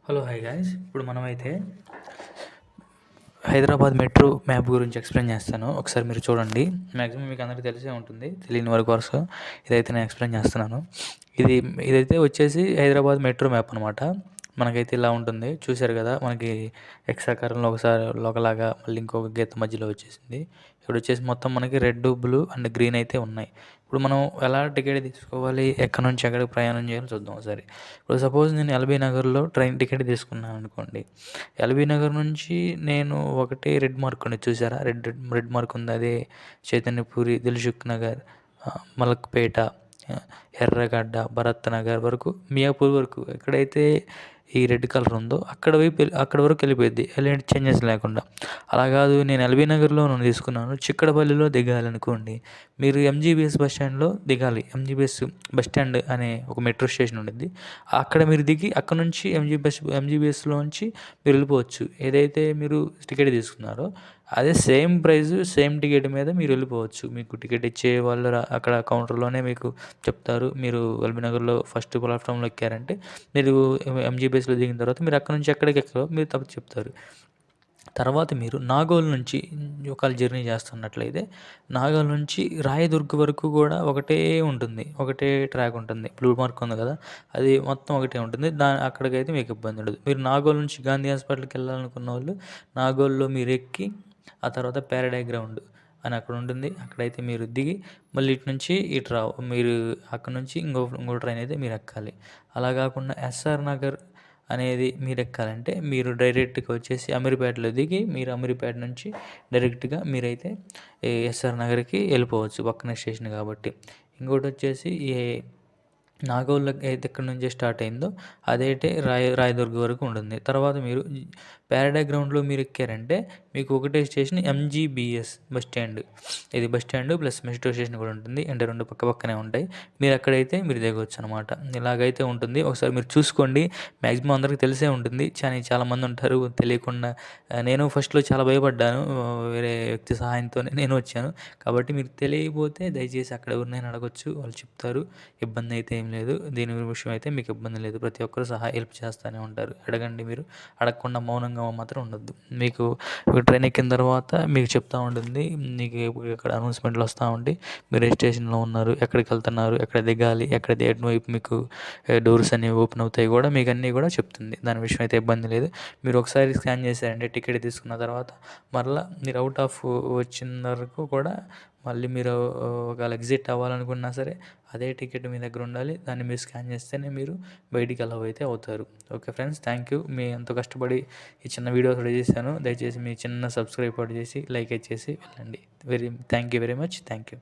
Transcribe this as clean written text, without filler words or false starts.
Hello hi guys. ఇప్పుడు మనమైతే Hyderabad metro map గురించి ఎక్స్ప్లెయిన్ చేస్తాను. ఒకసారి మీరు చూడండి. మ్యాక్సిమం మీకు అందరికీ తెలిసే ఉంటుంది. తెలియని వారి కోసం ఇదైతే నేను ఎక్స్ప్లెయిన్ చేస్తున్నాను. ఇదైతే వచ్చేసి హైదరాబాద్ మెట్రో మ్యాప్ అనమాట. మనకైతే ఇలా ఉంటుంది. చూశారు కదా, మనకి ఎక్స్ ఆకారంలో ఒకసారి ఒకలాగా మళ్ళీ ఇంకొక గీత మధ్యలో వచ్చేసింది. ఇక్కడ వచ్చేసి మొత్తం మనకి రెడ్, బ్లూ అండ్ గ్రీన్ అయితే ఉన్నాయి. ఇప్పుడు మనం ఎలా టికెట్ తీసుకోవాలి, ఎక్కడి నుంచి ఎక్కడికి ప్రయాణం చేయాలో చూద్దాం ఒకసారి. ఇప్పుడు సపోజ్ నేను ఎల్బీ నగర్లో ట్రైన్ టికెట్ తీసుకున్నాను అనుకోండి. ఎల్బీ నగర్ నుంచి నేను ఒకటి రెడ్ మార్క్ ఉంది చూసారా, రెడ్ మార్క్ ఉంది. అదే చైతన్యపురి, దిల్సుఖ్ నగర్, మలక్పేట, ఎర్రగడ్డ, భరత్ నగర్ వరకు, మియాపూర్ వరకు ఎక్కడైతే ఈ రెడ్ కలర్ ఉందో అక్కడ వరకు వెళ్ళిపోయింది, ఎలాంటి చేంజెస్ లేకుండా. అలా కాదు, నేను ఎల్బీ నగర్లో తీసుకున్నాను, చిక్కడపల్లిలో దిగాలనుకోండి. మీరు ఎంజీబీఎస్ బస్ స్టాండ్లో దిగాలి. ఎంజీబీఎస్ బస్ స్టాండ్ అనే ఒక మెట్రో స్టేషన్ ఉండిద్ది. అక్కడ మీరు దిగి అక్కడ నుంచి ఎంజీబీఎస్లోంచి మీరు వెళ్ళిపోవచ్చు. ఏదైతే మీరు టికెట్ తీసుకున్నారో అదే సేమ్ ప్రైస్, సేమ్ టికెట్ మీద మీరు వెళ్ళిపోవచ్చు. మీకు టికెట్ ఇచ్చే వాళ్ళు అక్కడ కౌంటర్లోనే మీకు చెప్తారు. మీరు ఎల్బీ నగర్లో ఫస్ట్ ప్లాట్ఫామ్లో ఎక్కారంటే మీరు ఎంజీబీఎస్లో దిగిన తర్వాత మీరు అక్కడ నుంచి ఎక్కడికి ఎక్కారో మీరు తప్ప చెప్తారు. తర్వాత మీరు నాగోల్ నుంచి ఒకవేళ జర్నీ చేస్తున్నట్లయితే నాగోల్ నుంచి రాయదుర్గ్ వరకు కూడా ఒకటే ఉంటుంది, ఒకటే ట్రాక్ ఉంటుంది. బ్లూ మార్క్ ఉంది కదా, అది మొత్తం ఒకటే ఉంటుంది. అక్కడికైతే మీకు ఇబ్బంది ఉండదు. మీరు నాగోల్ నుంచి గాంధీ హాస్పిటల్కి వెళ్ళాలనుకున్న వాళ్ళు నాగోల్లో మీరు ఎక్కి ఆ తర్వాత పారాడైగ్రౌండ్ అని అక్కడ ఉంటుంది. అక్కడైతే మీరు దిగి మళ్ళీ ఇటు నుంచి ఇటు రావు. మీరు అక్కడ నుంచి ఇంకో ట్రైన్ అయితే మీరు ఎక్కాలి. అలా కాకుండా ఎస్ఆర్ నగర్ అనేది మీరు ఎక్కాలంటే మీరు డైరెక్ట్గా వచ్చేసి అమీర్పేటలో దిగి మీరు అమీర్పేట నుంచి డైరెక్ట్గా మీరైతే ఎస్ఆర్ నగర్కి వెళ్ళిపోవచ్చు, పక్కన స్టేషన్ కాబట్టి. ఇంకోటి వచ్చేసి నాగోల్లో అయితే ఎక్కడి నుంచి స్టార్ట్ అయిందో అదైతే రాయదుర్గ్ వరకు ఉంటుంది. తర్వాత మీరు పారాడైగ్రౌండ్లో మీరు ఎక్కారంటే మీకు ఒకటే స్టేషన్ ఎంజీబీఎస్ బస్ స్టాండ్. ఇది bus stand plus metro station కూడా ఉంటుంది, అంటే రెండు పక్క పక్కనే ఉంటాయి. మీరు అక్కడైతే మీరు దిగవచ్చు అనమాట. ఇలాగైతే ఉంటుంది. ఒకసారి మీరు చూసుకోండి. మ్యాక్సిమం అందరికీ తెలిసే ఉంటుంది, చాలామంది ఉంటారు తెలియకుండా. నేను ఫస్ట్లో చాలా భయపడ్డాను, వేరే వ్యక్తి సహాయంతోనే నేను వచ్చాను. కాబట్టి మీకు తెలియకపోతే దయచేసి అక్కడ ఎవరినైనా అడగొచ్చు, వాళ్ళు చెప్తారు. ఇబ్బంది అయితే ఏం లేదు. దీని విషయం అయితే మీకు ఇబ్బంది లేదు. ప్రతి ఒక్కరు హెల్ప్ చేస్తూనే ఉంటారు. అడగండి. మీరు అడగకుండా మౌనంగా మాత్రం ఉండొద్దు. మీకు ట్రైన్ ఎక్కిన తర్వాత మీకు చెప్తూ ఉంటుంది. మీకు ఇక్కడ అనౌన్స్మెంట్లు వస్తూ ఉంటాయి. మీరు ఏ స్టేషన్లో ఉన్నారు, ఎక్కడికి వెళ్తున్నారు, ఎక్కడ దిగాలి, ఎక్కడ వైపు మీకు డోర్స్ అనేవి ఓపెన్ అవుతాయి కూడా మీకు అన్నీ కూడా చెప్తుంది. దాని విషయం అయితే ఇబ్బంది లేదు. మీరు ఒకసారి స్కాన్ చేశారంటే టికెట్ తీసుకున్న తర్వాత మరలా మీరు అవుట్ ఆఫ్ వచ్చిన వరకు కూడా మళ్ళీ మీరు ఒకవేళ ఎగ్జిట్ అవ్వాలనుకున్నా సరే అదే టికెట్ మీ దగ్గర ఉండాలి. దాన్ని మీరు స్కాన్ చేస్తేనే మీరు బయటికి అలౌ అయితే అవుతారు. Okay friends, thank you. మీ ఎంతో కష్టపడి ఈ చిన్న వీడియో కూడా చేశాను. దయచేసి మీ చిన్న సబ్స్క్రైబ్ కూడా చేసి లైక్ చేసి వెళ్ళండి. Thank you very much. Thank you.